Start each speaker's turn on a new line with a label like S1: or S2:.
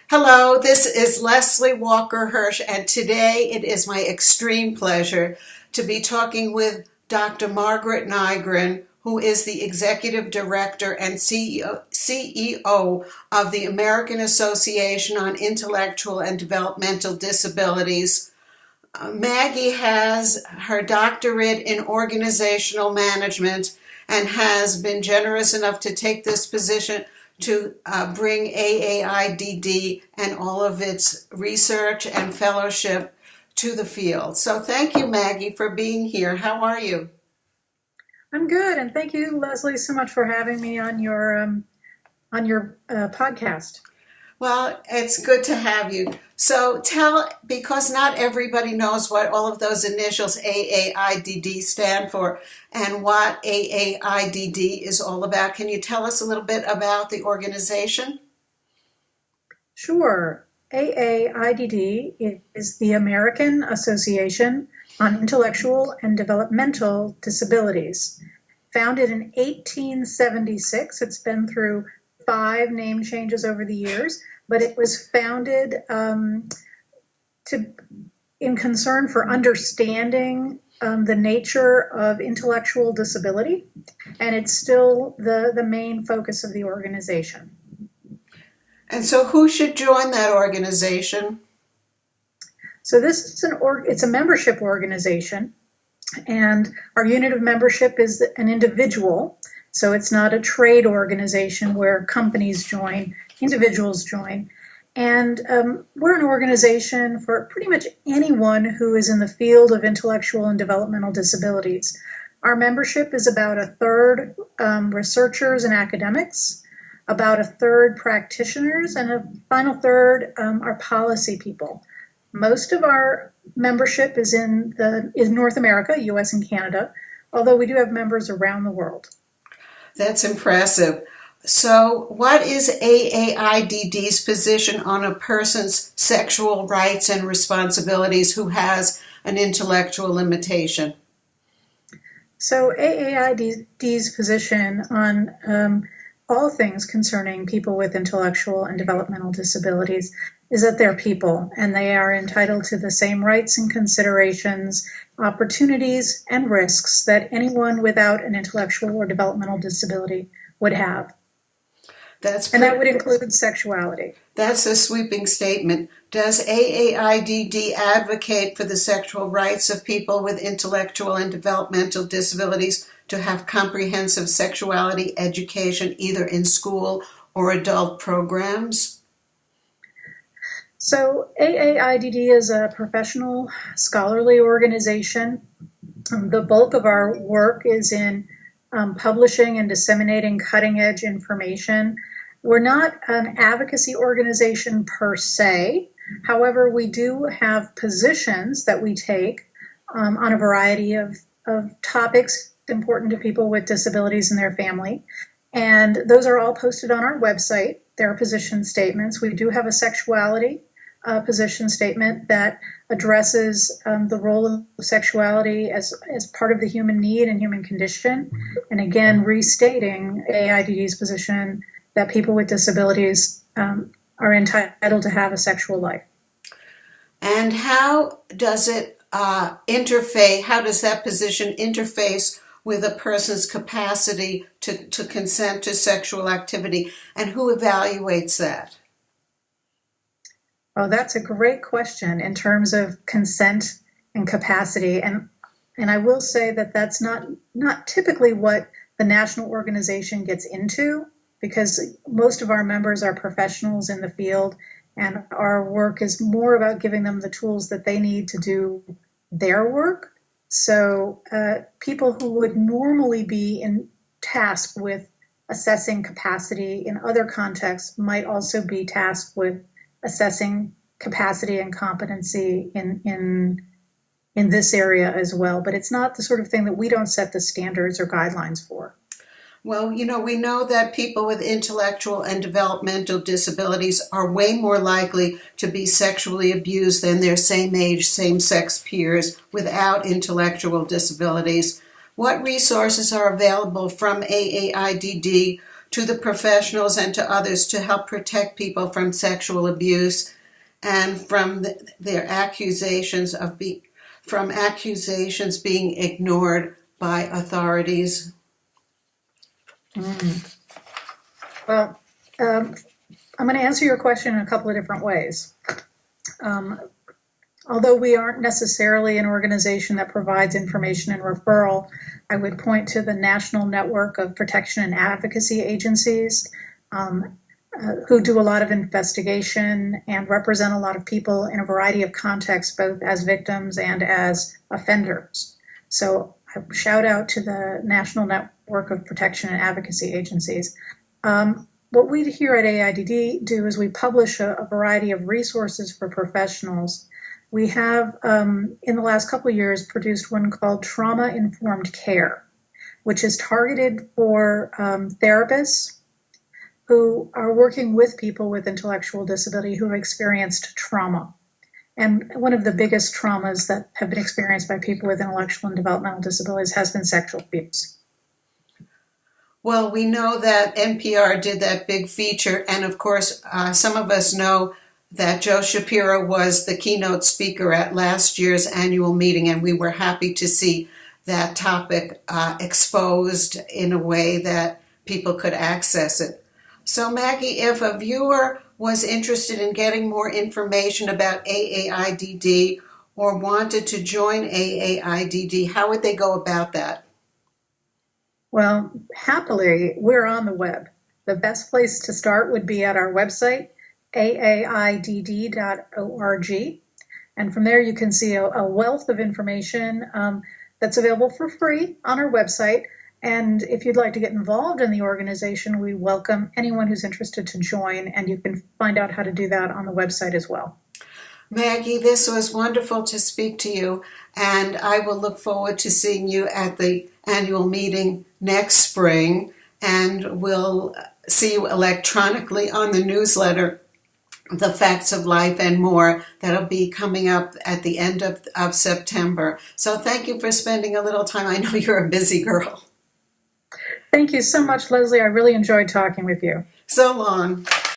S1: Hello, this is Leslie Walker-Hirsch, and today it is my extreme pleasure to be talking with Dr. Margaret Nygren, who is the Executive Director and CEO of the American Association on Intellectual and Developmental Disabilities. Maggie has her doctorate in organizational management and has been generous enough to take this position to bring AAIDD and all of its research and fellowship to the field. So thank you, Maggie, for being here. How are you?
S2: I'm good, and thank you, Leslie, so much for having me on your podcast.
S1: Well, it's good to have you. So because not everybody knows what all of those initials AAIDD stand for and what AAIDD is all about. Can you tell us a little bit about the organization?
S2: Sure. AAIDD is the American Association on Intellectual and Developmental Disabilities. Founded in 1876, it's been through 5 name changes over the years, but it was founded in concern for understanding the nature of intellectual disability, and it's still the main focus of the organization.
S1: And so who should join that organization?
S2: So this is it's a membership organization, and our unit of membership is an individual. So it's not a trade organization where companies join, individuals join. And we're an organization for pretty much anyone who is in the field of intellectual and developmental disabilities. Our membership is about a third researchers and academics, about a third practitioners, and a final third are policy people. Most of our membership is in North America, US and Canada, although we do have members around the world.
S1: That's impressive. So what is AAIDD's position on a person's sexual rights and responsibilities who has an intellectual limitation?
S2: So AAIDD's position on all things concerning people with intellectual and developmental disabilities is that they're people, and they are entitled to the same rights and considerations, opportunities, and risks that anyone without an intellectual or developmental disability would have. And that would include sexuality.
S1: That's a sweeping statement. Does AAIDD advocate for the sexual rights of people with intellectual and developmental disabilities to have comprehensive sexuality education either in school or adult programs?
S2: So AAIDD is a professional scholarly organization. The bulk of our work is in publishing and disseminating cutting-edge information. We're not an advocacy organization per se. However, we do have positions that we take on a variety of topics important to people with disabilities and their family. And those are all posted on our website. There are position statements. We do have a sexuality position statement that addresses the role of sexuality as part of the human need and human condition. And again, restating AAIDD's position that people with disabilities are entitled to have a sexual life.
S1: And how does it interface? How does that position interface with a person's capacity to consent to sexual activity, and who evaluates that?
S2: Oh, that's a great question in terms of consent and capacity. And I will say that that's not typically what the national organization gets into, because most of our members are professionals in the field, and our work is more about giving them the tools that they need to do their work. So people who would normally be tasked with assessing capacity in other contexts might also be tasked with assessing capacity and competency in this area as well. But it's not the sort of thing that we don't set the standards or guidelines for.
S1: Well, we know that people with intellectual and developmental disabilities are way more likely to be sexually abused than their same-age, same-sex peers without intellectual disabilities. What resources are available from AAIDD to the professionals and to others to help protect people from sexual abuse and from their accusations being ignored by authorities?
S2: Well, I'm going to answer your question in a couple of different ways. Although we aren't necessarily an organization that provides information and referral, I would point to the National Network of Protection and Advocacy Agencies, who do a lot of investigation and represent a lot of people in a variety of contexts, both as victims and as offenders. So shout out to the National Network of Protection and Advocacy Agencies. What we here at AAIDD do is we publish a variety of resources for professionals. We have, in the last couple of years, produced one called Trauma-Informed Care, which is targeted for therapists who are working with people with intellectual disability who have experienced trauma. And one of the biggest traumas that have been experienced by people with intellectual and developmental disabilities has been sexual abuse.
S1: Well, we know that NPR did that big feature, and of course, some of us know that Joe Shapiro was the keynote speaker at last year's annual meeting, and we were happy to see that topic exposed in a way that people could access it. So, Maggie, if a viewer was interested in getting more information about AAIDD or wanted to join AAIDD, how would they go about that?
S2: Well, happily, we're on the web. The best place to start would be at our website, aaidd.org. And from there, you can see a wealth of information that's available for free on our website. And if you'd like to get involved in the organization, we welcome anyone who's interested to join, and you can find out how to do that on the website as well.
S1: Maggie, this was wonderful to speak to you, and I will look forward to seeing you at the annual meeting next spring, and we'll see you electronically on the newsletter, The Facts of Life and More, that'll be coming up at the end of September. So thank you for spending a little time. I know you're a busy girl.
S2: Thank you so much, Leslie. I really enjoyed talking with you.
S1: So long.